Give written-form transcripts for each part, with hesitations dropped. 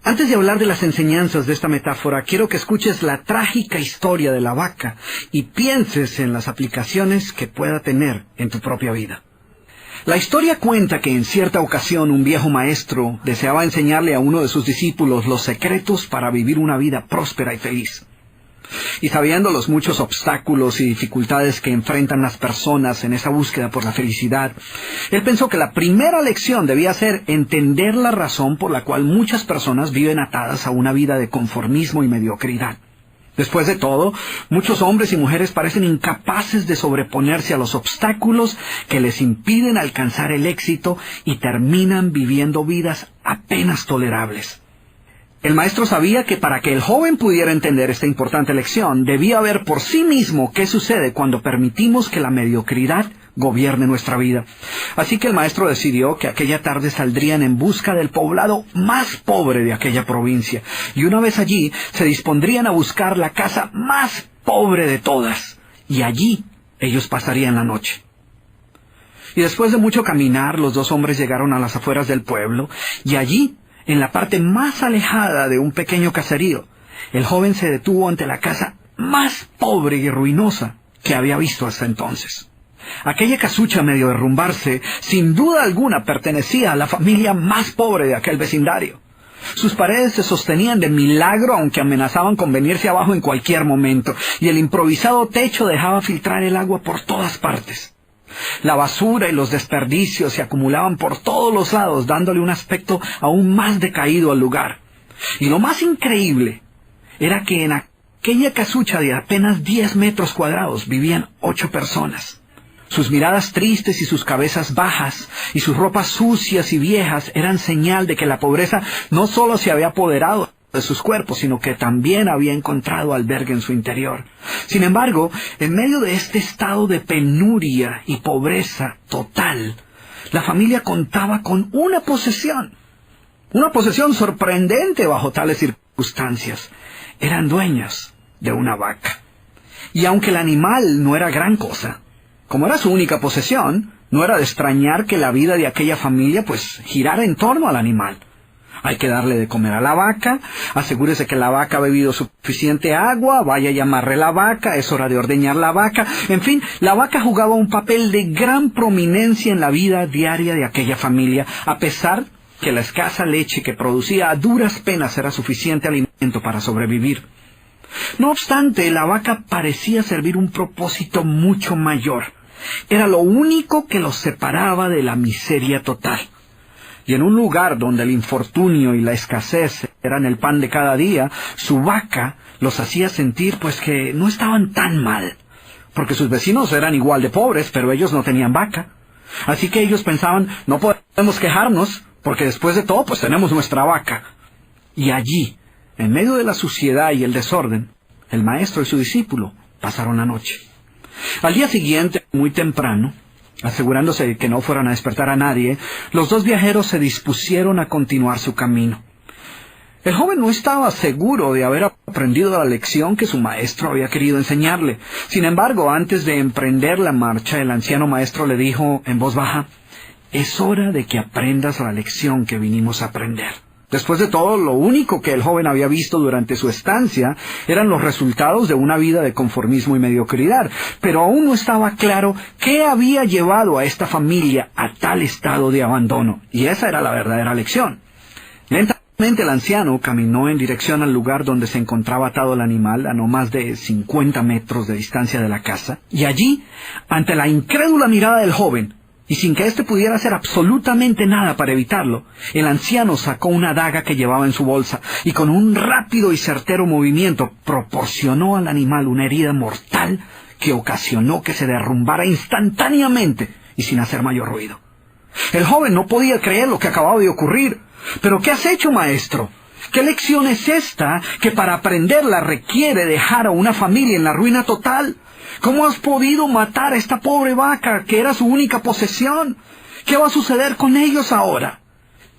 Antes de hablar de las enseñanzas de esta metáfora, quiero que escuches la trágica historia de la vaca y pienses en las aplicaciones que pueda tener en tu propia vida. La historia cuenta que en cierta ocasión un viejo maestro deseaba enseñarle a uno de sus discípulos los secretos para vivir una vida próspera y feliz. Y sabiendo los muchos obstáculos y dificultades que enfrentan las personas en esa búsqueda por la felicidad, él pensó que la primera lección debía ser entender la razón por la cual muchas personas viven atadas a una vida de conformismo y mediocridad. Después de todo, muchos hombres y mujeres parecen incapaces de sobreponerse a los obstáculos que les impiden alcanzar el éxito y terminan viviendo vidas apenas tolerables. El maestro sabía que para que el joven pudiera entender esta importante lección, debía ver por sí mismo qué sucede cuando permitimos que la mediocridad gobierne nuestra vida. Así que el maestro decidió que aquella tarde saldrían en busca del poblado más pobre de aquella provincia, y una vez allí se dispondrían a buscar la casa más pobre de todas, y allí ellos pasarían la noche. Y después de mucho caminar, los dos hombres llegaron a las afueras del pueblo, y allí, en la parte más alejada de un pequeño caserío, el joven se detuvo ante la casa más pobre y ruinosa que había visto hasta entonces. Aquella casucha, medio derrumbarse, sin duda alguna pertenecía a la familia más pobre de aquel vecindario. Sus paredes se sostenían de milagro, aunque amenazaban con venirse abajo en cualquier momento, y el improvisado techo dejaba filtrar el agua por todas partes. La basura y los desperdicios se acumulaban por todos los lados, dándole un aspecto aún más decaído al lugar. Y lo más increíble era que en aquella casucha de apenas 10 metros cuadrados vivían 8 personas. Sus miradas tristes y sus cabezas bajas y sus ropas sucias y viejas eran señal de que la pobreza no solo se había apoderado de sus cuerpos, sino que también había encontrado albergue en su interior. Sin embargo, en medio de este estado de penuria y pobreza total, la familia contaba con una posesión sorprendente bajo tales circunstancias. Eran dueños de una vaca. Y aunque el animal no era gran cosa, como era su única posesión, no era de extrañar que la vida de aquella familia girara en torno al animal. Hay que darle de comer a la vaca, asegúrese que la vaca ha bebido suficiente agua, vaya y amarre la vaca, es hora de ordeñar la vaca. En fin, la vaca jugaba un papel de gran prominencia en la vida diaria de aquella familia, a pesar que la escasa leche que producía a duras penas era suficiente alimento para sobrevivir. No obstante, la vaca parecía servir un propósito mucho mayor. Era lo único que los separaba de la miseria total. Y en un lugar donde el infortunio y la escasez eran el pan de cada día, su vaca los hacía sentir que no estaban tan mal, porque sus vecinos eran igual de pobres, pero ellos no tenían vaca. Así que ellos pensaban, no podemos quejarnos, porque después de todo tenemos nuestra vaca. Y allí, en medio de la suciedad y el desorden, el maestro y su discípulo pasaron la noche. Al día siguiente, muy temprano, asegurándose de que no fueran a despertar a nadie, los dos viajeros se dispusieron a continuar su camino. El joven no estaba seguro de haber aprendido la lección que su maestro había querido enseñarle. Sin embargo, antes de emprender la marcha, el anciano maestro le dijo en voz baja: «Es hora de que aprendas la lección que vinimos a aprender». Después de todo, lo único que el joven había visto durante su estancia eran los resultados de una vida de conformismo y mediocridad, pero aún no estaba claro qué había llevado a esta familia a tal estado de abandono, y esa era la verdadera lección. Lentamente el anciano caminó en dirección al lugar donde se encontraba atado el animal, a no más de 50 metros de distancia de la casa, y allí, ante la incrédula mirada del joven, y sin que éste pudiera hacer absolutamente nada para evitarlo, el anciano sacó una daga que llevaba en su bolsa y con un rápido y certero movimiento proporcionó al animal una herida mortal que ocasionó que se derrumbara instantáneamente y sin hacer mayor ruido. El joven no podía creer lo que acababa de ocurrir. «¿Pero qué has hecho, maestro? ¿Qué lección es esta que para aprenderla requiere dejar a una familia en la ruina total? ¿Cómo has podido matar a esta pobre vaca, que era su única posesión? ¿Qué va a suceder con ellos ahora?»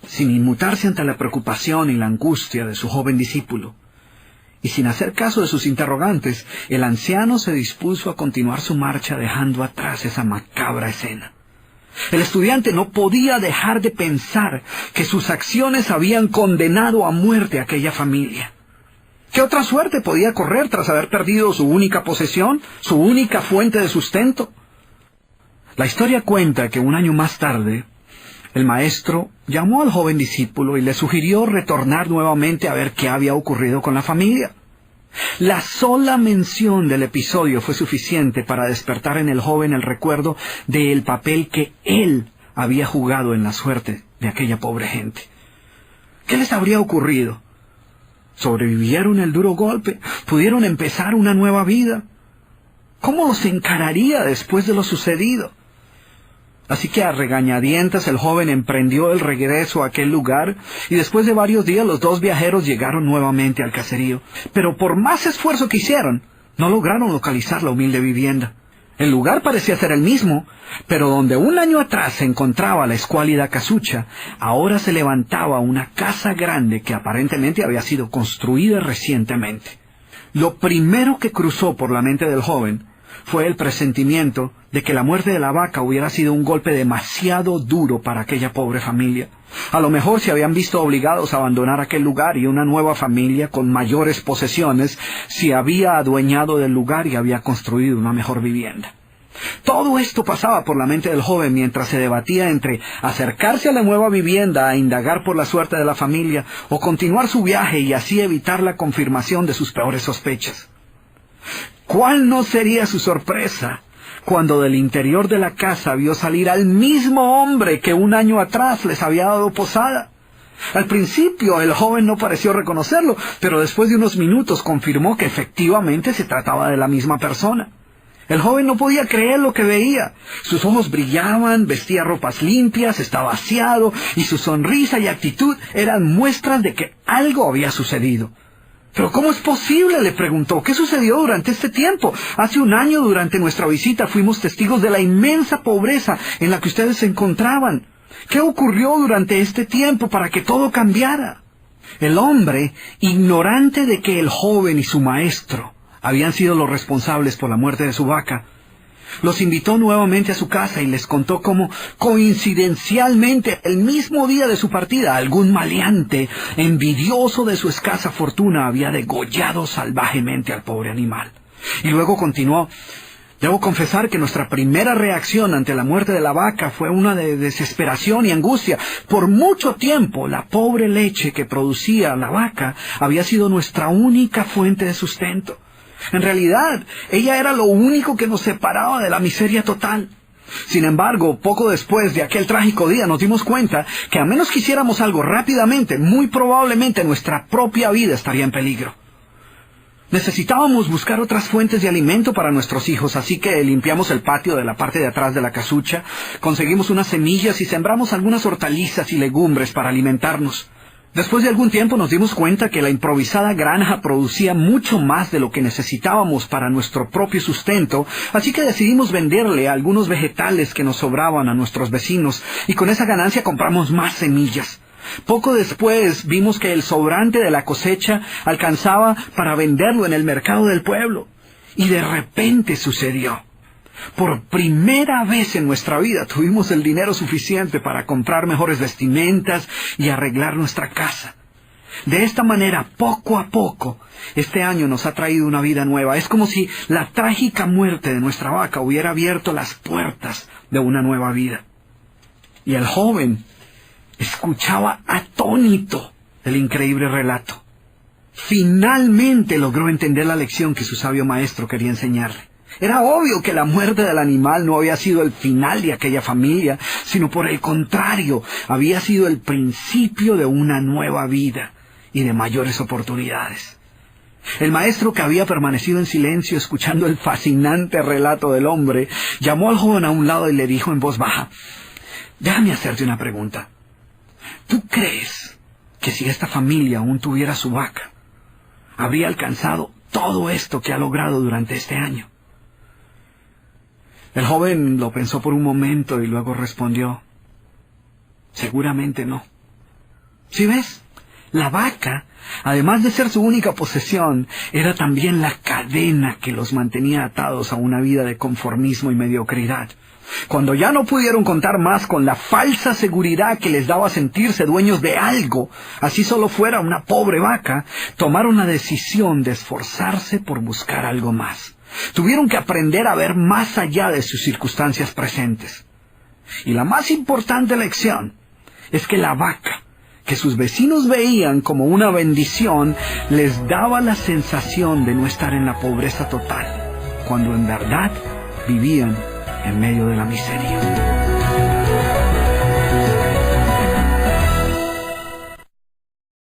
Sin inmutarse ante la preocupación y la angustia de su joven discípulo, y sin hacer caso de sus interrogantes, el anciano se dispuso a continuar su marcha dejando atrás esa macabra escena. El estudiante no podía dejar de pensar que sus acciones habían condenado a muerte a aquella familia. ¿Qué otra suerte podía correr tras haber perdido su única posesión, su única fuente de sustento? La historia cuenta que un año más tarde, el maestro llamó al joven discípulo y le sugirió retornar nuevamente a ver qué había ocurrido con la familia. La sola mención del episodio fue suficiente para despertar en el joven el recuerdo del papel que él había jugado en la suerte de aquella pobre gente. ¿Qué les habría ocurrido? ¿Sobrevivieron el duro golpe? ¿Pudieron empezar una nueva vida? ¿Cómo los encararía después de lo sucedido? Así que a regañadientes el joven emprendió el regreso a aquel lugar y después de varios días los dos viajeros llegaron nuevamente al caserío. Pero por más esfuerzo que hicieron, no lograron localizar la humilde vivienda. El lugar parecía ser el mismo, pero donde un año atrás se encontraba la escuálida casucha, ahora se levantaba una casa grande que aparentemente había sido construida recientemente. Lo primero que cruzó por la mente del joven fue el presentimiento de que la muerte de la vaca hubiera sido un golpe demasiado duro para aquella pobre familia. A lo mejor se habían visto obligados a abandonar aquel lugar y una nueva familia con mayores posesiones se había adueñado del lugar y había construido una mejor vivienda. Todo esto pasaba por la mente del joven mientras se debatía entre acercarse a la nueva vivienda a indagar por la suerte de la familia o continuar su viaje y así evitar la confirmación de sus peores sospechas. ¿Cuál no sería su sorpresa cuando del interior de la casa vio salir al mismo hombre que un año atrás les había dado posada? Al principio el joven no pareció reconocerlo, pero después de unos minutos confirmó que efectivamente se trataba de la misma persona. El joven no podía creer lo que veía. Sus ojos brillaban, vestía ropas limpias, estaba aseado, y su sonrisa y actitud eran muestras de que algo había sucedido. ¿Pero cómo es posible?, le preguntó. ¿Qué sucedió durante este tiempo? Hace un año, durante nuestra visita, fuimos testigos de la inmensa pobreza en la que ustedes se encontraban. ¿Qué ocurrió durante este tiempo para que todo cambiara? El hombre, ignorante de que el joven y su maestro habían sido los responsables por la muerte de su vaca, los invitó nuevamente a su casa y les contó cómo, coincidencialmente, el mismo día de su partida, algún maleante, envidioso de su escasa fortuna, había degollado salvajemente al pobre animal. Y luego continuó: debo confesar que nuestra primera reacción ante la muerte de la vaca fue una de desesperación y angustia. Por mucho tiempo, la pobre leche que producía la vaca había sido nuestra única fuente de sustento. En realidad, ella era lo único que nos separaba de la miseria total. Sin embargo, poco después de aquel trágico día nos dimos cuenta que a menos que hiciéramos algo rápidamente, muy probablemente nuestra propia vida estaría en peligro. Necesitábamos buscar otras fuentes de alimento para nuestros hijos, así que limpiamos el patio de la parte de atrás de la casucha, conseguimos unas semillas y sembramos algunas hortalizas y legumbres para alimentarnos. Después de algún tiempo nos dimos cuenta que la improvisada granja producía mucho más de lo que necesitábamos para nuestro propio sustento, así que decidimos venderle algunos vegetales que nos sobraban a nuestros vecinos, y con esa ganancia compramos más semillas. Poco después vimos que el sobrante de la cosecha alcanzaba para venderlo en el mercado del pueblo, y de repente sucedió. Por primera vez en nuestra vida tuvimos el dinero suficiente para comprar mejores vestimentas y arreglar nuestra casa. De esta manera, poco a poco, este año nos ha traído una vida nueva. Es como si la trágica muerte de nuestra vaca hubiera abierto las puertas de una nueva vida. Y el joven escuchaba atónito el increíble relato. Finalmente logró entender la lección que su sabio maestro quería enseñarle. Era obvio que la muerte del animal no había sido el final de aquella familia, sino por el contrario, había sido el principio de una nueva vida y de mayores oportunidades. El maestro, que había permanecido en silencio escuchando el fascinante relato del hombre, llamó al joven a un lado y le dijo en voz baja: déjame hacerte una pregunta. ¿Tú crees que si esta familia aún tuviera su vaca, habría alcanzado todo esto que ha logrado durante este año? El joven lo pensó por un momento y luego respondió: seguramente no. ¿Sí ves? La vaca, además de ser su única posesión, era también la cadena que los mantenía atados a una vida de conformismo y mediocridad. Cuando ya no pudieron contar más con la falsa seguridad que les daba sentirse dueños de algo, así solo fuera una pobre vaca, tomaron la decisión de esforzarse por buscar algo más. Tuvieron que aprender a ver más allá de sus circunstancias presentes. Y la más importante lección es que la vaca, que sus vecinos veían como una bendición, les daba la sensación de no estar en la pobreza total, cuando en verdad vivían en medio de la miseria.